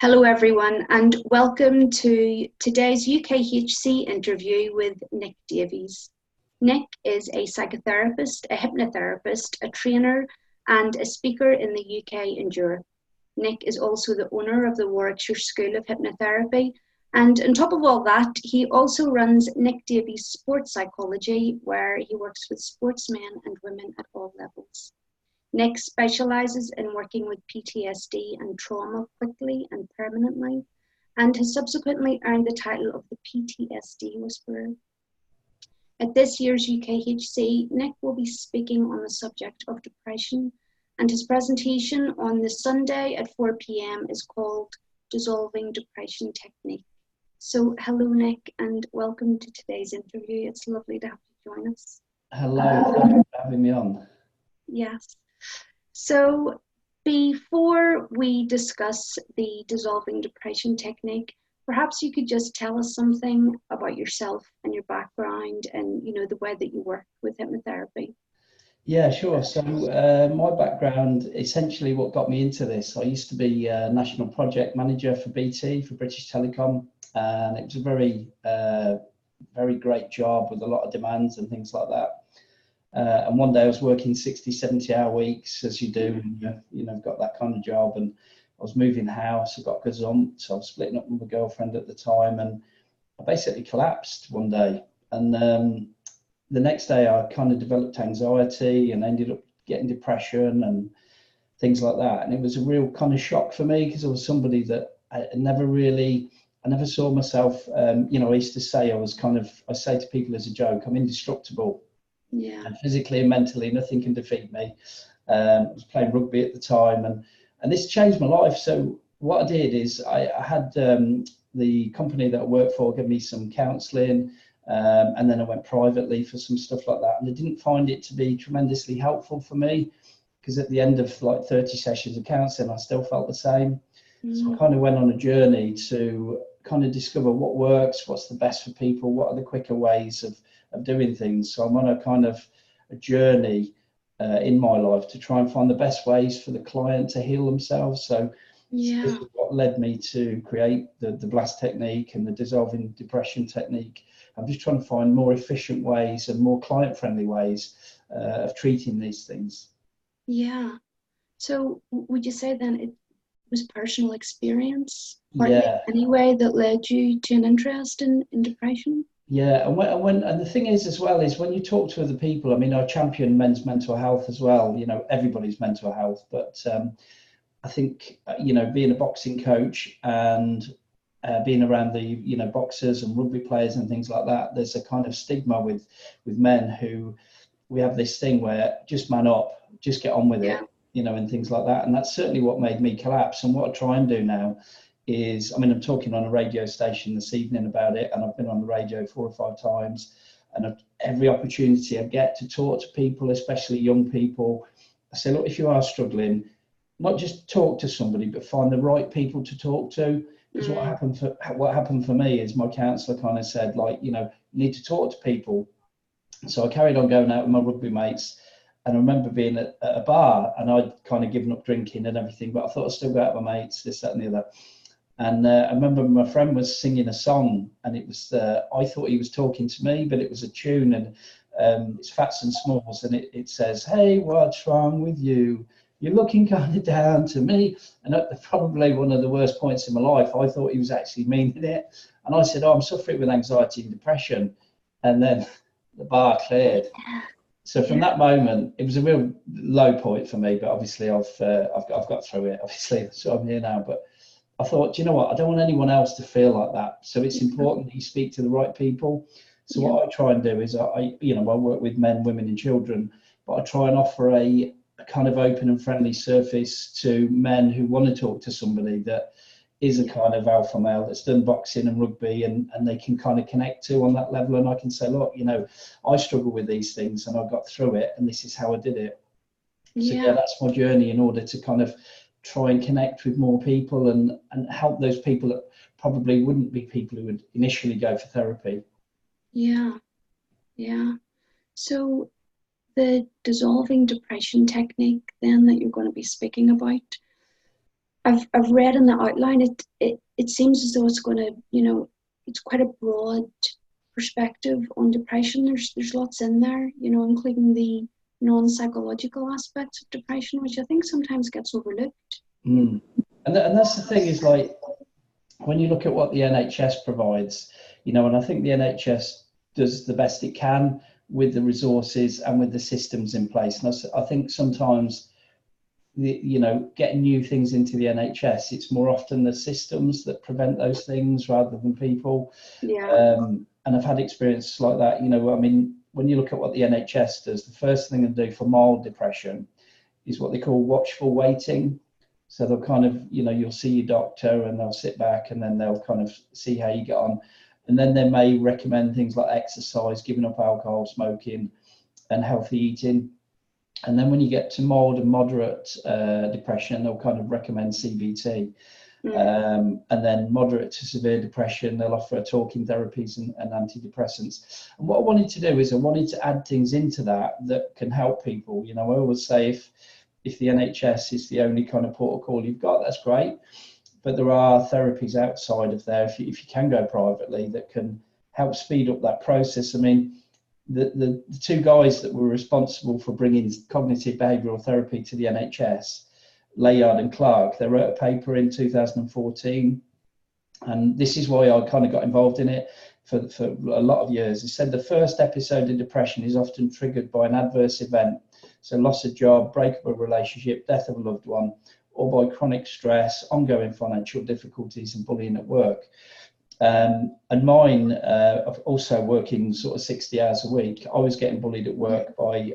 Hello everyone and welcome to today's UKHC interview with Nick Davies. Nick is a psychotherapist, a hypnotherapist, a trainer and a speaker in the UK and Europe. Nick is also the owner of the Warwickshire School of Hypnotherapy, and on top of all that, he also runs Nick Davies Sports Psychology, where he works with sportsmen and women at all levels. Nick specialises in working with PTSD and trauma quickly and permanently, and has subsequently earned the title of the PTSD Whisperer. At this year's UKHC, Nick will be speaking on the subject of depression, and his presentation on the Sunday at 4 p.m. is called Dissolving Depression Technique. So hello Nick, and welcome to today's interview. It's lovely to have you join us. Hello, thank you for having me on. Yes. So before we discuss the dissolving depression technique, perhaps you could just tell us something about yourself and your background and, the way that you work with hypnotherapy. Yeah, sure. So my background, essentially what got me into this, I used to be a national project manager for BT, for British Telecom, and it was a very great job with a lot of demands and things like that. And one day I was working 60, 70-hour weeks, as you do, and got that kind of job. And I was moving house, I got gazumped, so I was splitting up with my girlfriend at the time, and I basically collapsed one day. And the next day I kind of developed anxiety and ended up getting depression and things like that. And it was a real kind of shock for me, because I was somebody that I never saw myself, I used to say I say to people as a joke, I'm indestructible. Yeah. And physically and mentally, nothing can defeat me. I was playing rugby at the time, and this changed my life. So what I did is I had the company that I worked for give me some counselling, and then I went privately for some stuff like that. And I didn't find it to be tremendously helpful for me, because at the end of like 30 sessions of counselling, I still felt the same. So I kind of went on a journey to kind of discover what works, what's the best for people, what are the quicker ways of doing things. So I'm on a kind of a journey in my life to try and find the best ways for the client to heal themselves. So Yeah. this is what led me to create the blast technique and the dissolving depression technique. I'm just trying to find more efficient ways and more client-friendly ways of treating these things. Yeah. So would you say then it was personal experience, Yeah. anyway, that led you to an interest in depression? Yeah, and the thing is as well is when you talk to other people, I mean, I champion men's mental health as well, everybody's mental health, but I think, being a boxing coach and being around the, boxers and rugby players and things like that, there's a kind of stigma with men who, we have this thing where just man up, just get on with it, and things like that. And that's certainly what made me collapse. And what I try and do now is, I'm talking on a radio station this evening about it, and I've been on the radio 4 or 5 times, and every opportunity I get to talk to people, especially young people, I say, look, if you are struggling, not just talk to somebody, but find the right people to talk to. Because what happened for me is my counsellor kind of said, you need to talk to people. So I carried on going out with my rugby mates, and I remember being at a bar, and I'd kind of given up drinking and everything, but I thought I'd still go out with my mates, this, that, and the other. And I remember my friend was singing a song, and it was, I thought he was talking to me, but it was a tune, and it's Fats and Smalls, and it says, hey, what's wrong with you? You're looking kind of down to me. And at probably one of the worst points in my life, I thought he was actually meaning it. And I said, I'm suffering with anxiety and depression. And then the bar cleared. So from that moment, it was a real low point for me, but obviously I've got through it, obviously, so I'm here now. But I thought, do you know what? I don't want anyone else to feel like that. So it's important that you speak to the right people. So what I try and do is I work with men, women and children, but I try and offer a kind of open and friendly surface to men who want to talk to somebody that is a kind of alpha male that's done boxing and rugby, and they can kind of connect to on that level. And I can say, look, I struggle with these things and I got through it, and this is how I did it. So that's my journey, in order to kind of try and connect with more people and help those people that probably wouldn't be people who would initially go for therapy. Yeah. So the dissolving depression technique then that you're going to be speaking about, I've read in the outline, it seems as though it's going to, it's quite a broad perspective on depression. There's lots in there, including the non-psychological aspects of depression, which I think sometimes gets overlooked. And that's the thing, is like, when you look at what the NHS provides, and I think the NHS does the best it can with the resources and with the systems in place. And I think sometimes, getting new things into the NHS, it's more often the systems that prevent those things rather than people. Yeah. And I've had experiences like that. When you look at what the NHS does, the first thing they do for mild depression is what they call watchful waiting. So they'll kind of, you'll see your doctor and they'll sit back and then they'll kind of see how you get on. And then they may recommend things like exercise, giving up alcohol, smoking, and healthy eating. And then when you get to mild and moderate depression, they'll kind of recommend CBT. And then moderate to severe depression, they'll offer talking therapies and antidepressants. And what I wanted to do is I wanted to add things into that can help people. I always say, if the NHS is the only kind of protocol you've got, that's great. But there are therapies outside of there, if you can go privately, that can help speed up that process. I mean, the two guys that were responsible for bringing cognitive behavioural therapy to the NHS, Layard and Clark, they wrote a paper in 2014. And this is why I kind of got involved in it for a lot of years. They said the first episode of depression is often triggered by an adverse event. So loss of job, breakup of a relationship, death of a loved one, or by chronic stress, ongoing financial difficulties and bullying at work. And mine, also working sort of 60 hours a week, I was getting bullied at work by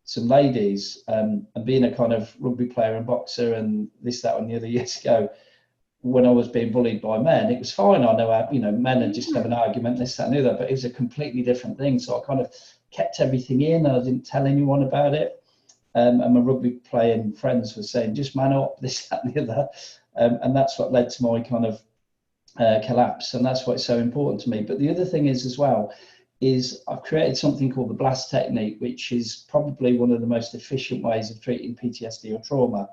some ladies, and being a kind of rugby player and boxer and this, that, and the other years ago, when I was being bullied by men, it was fine. I know how, men are just have an argument, this, that, and the other, but it was a completely different thing. So I kind of kept everything in. I didn't tell anyone about it. And my rugby playing friends were saying, just man up, this, that, and the other. And that's what led to my kind of collapse. And that's why it's so important to me. But the other thing is as well, is I've created something called the BLAST technique, which is probably one of the most efficient ways of treating PTSD or trauma.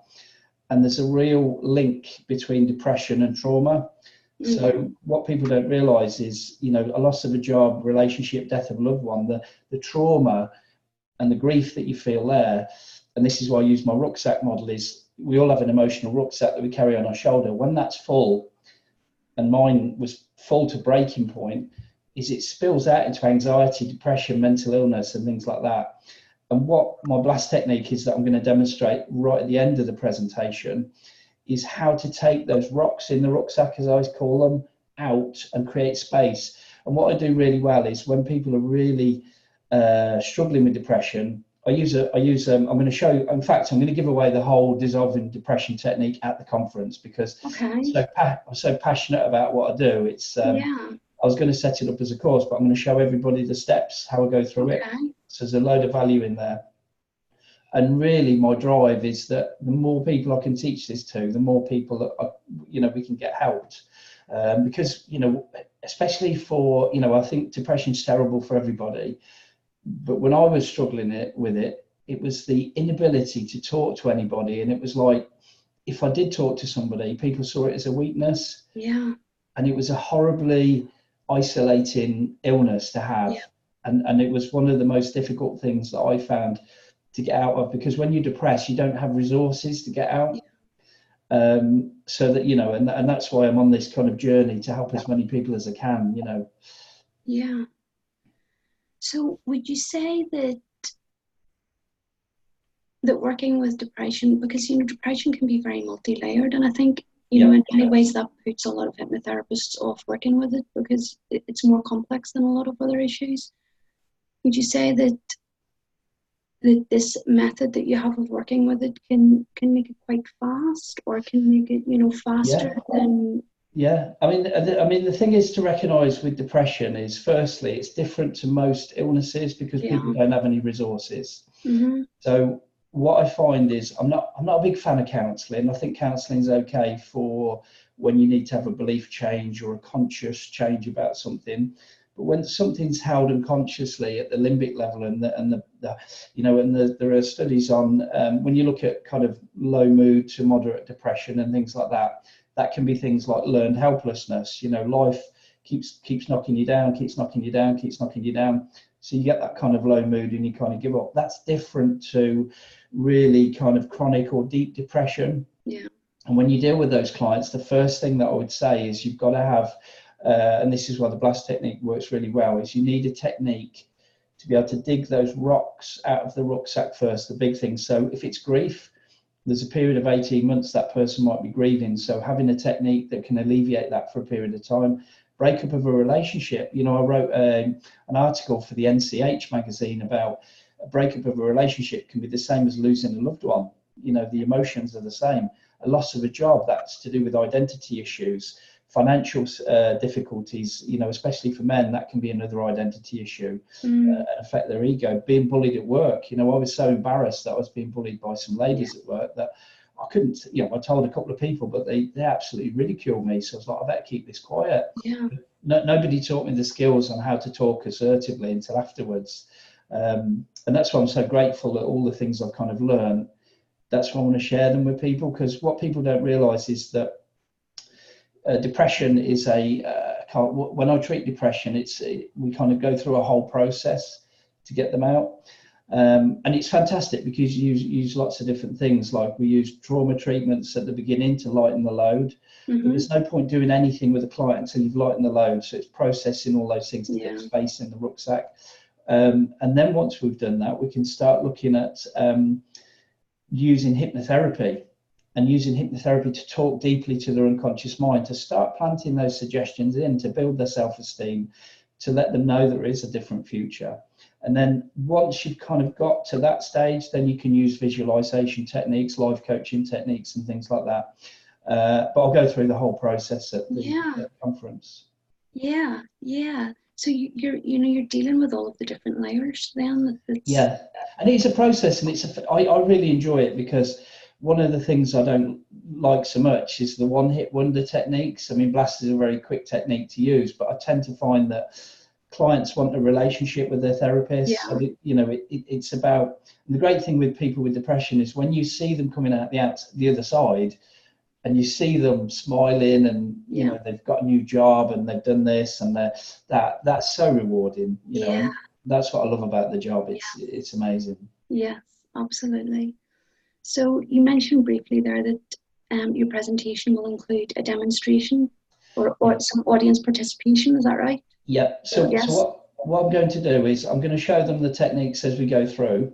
And there's a real link between depression and trauma. Mm-hmm. So what people don't realise is, a loss of a job, relationship, death of a loved one, the trauma and the grief that you feel there. And this is why I use my rucksack model, is we all have an emotional rucksack that we carry on our shoulder. When that's full, and mine was full to breaking point, is it spills out into anxiety, depression, mental illness, and things like that. And what my BLAST technique is that I'm going to demonstrate right at the end of the presentation is how to take those rocks in the rucksack, as I call them, out and create space. And what I do really well is when people are really struggling with depression, I'm going to show you, in fact, I'm going to give away the whole dissolving depression technique at the conference, because I'm so passionate about what I do. It's I was going to set it up as a course, but I'm going to show everybody the steps, how I go through it. So there's a load of value in there. And really my drive is that the more people I can teach this to, the more people that we can get helped. Because, especially for, I think depression's terrible for everybody. But when I was struggling with it, it was the inability to talk to anybody. And it was like, if I did talk to somebody, people saw it as a weakness. Yeah. And it was a horribly isolating illness to have. Yeah. And it was one of the most difficult things that I found to get out of, because when you're depressed, you don't have resources to get out. Yeah. So that, and that's why I'm on this kind of journey to help as many people as I can, Yeah. So would you say that working with depression, because, depression can be very multi-layered, and I think, in many ways that puts a lot of hypnotherapists off working with it because it's more complex than a lot of other issues. Would you say that this method that you have of working with it can make it quite fast, or can make it, faster than... Yeah, I mean, the thing is to recognise with depression is, firstly, it's different to most illnesses because people don't have any resources. Mm-hmm. So what I find is I'm not a big fan of counselling. I think counselling is okay for when you need to have a belief change or a conscious change about something. But when something's held unconsciously at the limbic level and the And there are studies on when you look at kind of low mood to moderate depression and things like that. That can be things like learned helplessness. Life keeps knocking you down, keeps knocking you down, keeps knocking you down. So you get that kind of low mood and you kind of give up. That's different to really kind of chronic or deep depression. Yeah. And when you deal with those clients, the first thing that I would say is you've got to have, and this is why the blast technique works really well, is you need a technique to be able to dig those rocks out of the rucksack first, the big thing. So if it's grief, there's a period of 18 months that person might be grieving. So having a technique that can alleviate that for a period of time. Breakup of a relationship. I wrote an article for the NCH magazine about a breakup of a relationship can be the same as losing a loved one. The emotions are the same. A loss of a job, that's to do with identity issues. Financial difficulties, especially for men, that can be another identity issue and affect their ego. Being bullied at work, I was so embarrassed that I was being bullied by some ladies at work that I couldn't, I told a couple of people, but they absolutely ridiculed me. So I was like, I better keep this quiet. Yeah. Nobody taught me the skills on how to talk assertively until afterwards. And that's why I'm so grateful that all the things I've kind of learned, that's why I want to share them with people, because what people don't realize is that depression is when I treat depression, we kind of go through a whole process to get them out. And it's fantastic because you use lots of different things. Like we use trauma treatments at the beginning to lighten the load. But there's no point doing anything with a client until you've lightened the load. So it's processing all those things to get space in the rucksack. And then once we've done that, we can start looking at using hypnotherapy to talk deeply to their unconscious mind, to start planting those suggestions in, to build their self-esteem, to let them know there is a different future. And then once you've kind of got to that stage, then you can use visualization techniques, life coaching techniques and things like that. But I'll go through the whole process at the conference. Yeah. So you're dealing with all of the different layers then. Yeah, and it's a process, and I really enjoy it, because one of the things I don't like so much is the one-hit wonder techniques. I mean, blast is a very quick technique to use, but I tend to find that clients want a relationship with their therapist. Yeah. So it's about, and the great thing with people with depression is when you see them coming out the other side, and you see them smiling, and they've got a new job and they've done this, and that's so rewarding. That's what I love about the job. It's amazing. Yes, absolutely. So you mentioned briefly there that your presentation will include a demonstration or some audience participation. Is that right? Yeah. So what I'm going to do is I'm going to show them the techniques as we go through,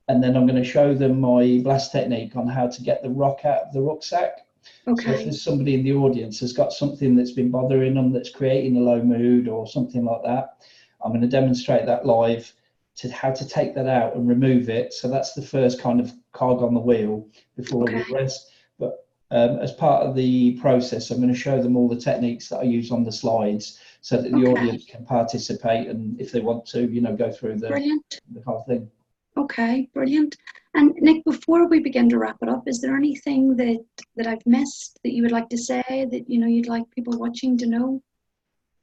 and then I'm going to show them my blast technique on how to get the rock out of the rucksack. Okay. So if there's somebody in the audience that's got something that's been bothering them, that's creating a low mood or something like that, I'm going to demonstrate that live, to how to take that out and remove it. So that's the first kind of cog on the wheel before all the rest. But as part of the process, I'm going to show them all the techniques that I use on the slides, so that the audience can participate, and if they want to, go through the whole thing. Okay, brilliant. And Nick, before we begin to wrap it up, is there anything that I've missed that you would like to say that you'd like people watching to know?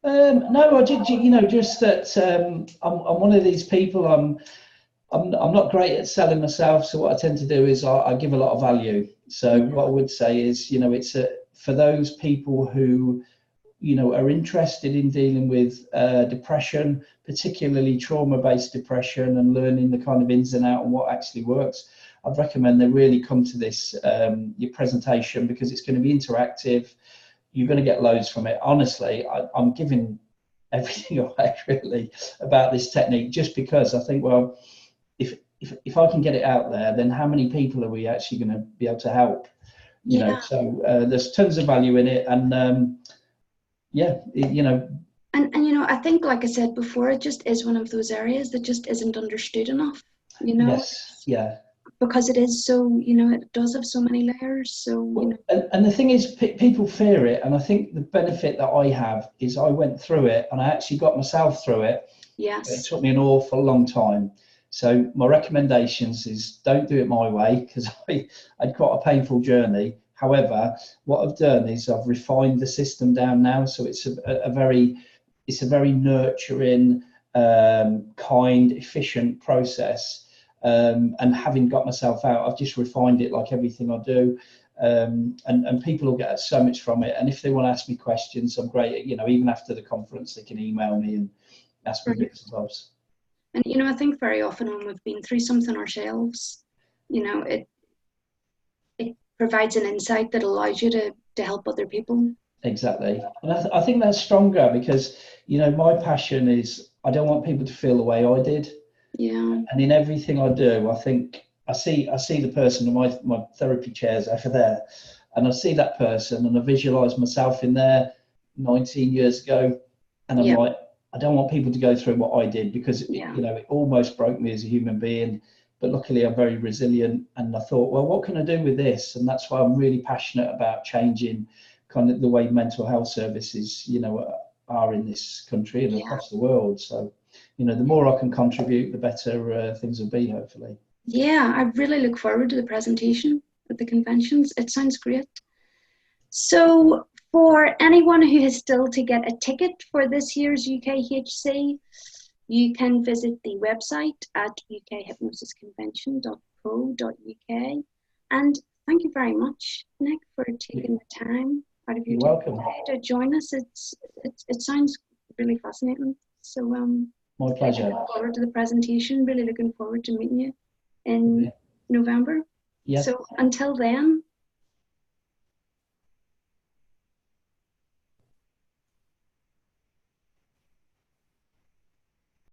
No, I did. Just that I'm one of these people. I'm not great at selling myself, so what I tend to do is I give a lot of value. So what I would say is, it's for those people who are interested in dealing with depression, particularly trauma-based depression, and learning the kind of ins and outs and what actually works. I'd recommend they really come to this your presentation, because it's going to be interactive. You're going to get loads from it. Honestly, I'm giving everything away really about this technique, just because I think, well, if I can get it out there, then how many people are we actually going to be able to help? So there's tons of value in it, and And I think, like I said before, it just is one of those areas that just isn't understood enough. Yes. Yeah. Because it is so, it does have so many layers. So, and the thing is, people fear it. And I think the benefit that I have is I went through it, and I actually got myself through it. Yes. It took me an awful long time. So my recommendations is don't do it my way, because I'd quite a painful journey. However, what I've done is I've refined the system down now. So it's a very nurturing, kind, efficient process. And having got myself out, I've just refined it like everything I do. And people will get so much from it. And if they want to ask me questions, I'm great. You know, even after the conference, they can email me and ask me bits and bobs. And, you know, I think very often when we've been through something ourselves, you know, it provides an insight that allows you to help other people. Exactly. And I think that's stronger because, you know, my passion is I don't want people to feel the way I did. Yeah. And in everything I do, I think I see the person in my therapy chairs over there, and I see that person and I visualize myself in there 19 years ago. And I'm like, I don't want people to go through what I did because, you know, it almost broke me as a human being. But luckily, I'm very resilient. And I thought, well, what can I do with this? And that's why I'm really passionate about changing kind of the way mental health services, you know, are in this country and across the world. So, you know, the more I can contribute, the better things will be, hopefully. Yeah, I really look forward to the presentation at the conventions. It sounds great. So for anyone who has still to get a ticket for this year's UKHC, you can visit the website at ukhypnosisconvention.co.uk. And thank you very much, Nick, for taking the time out of your welcome to join us. It sounds really fascinating. So my pleasure. Looking forward to the presentation. Really looking forward to meeting you in November. Yeah. So until then,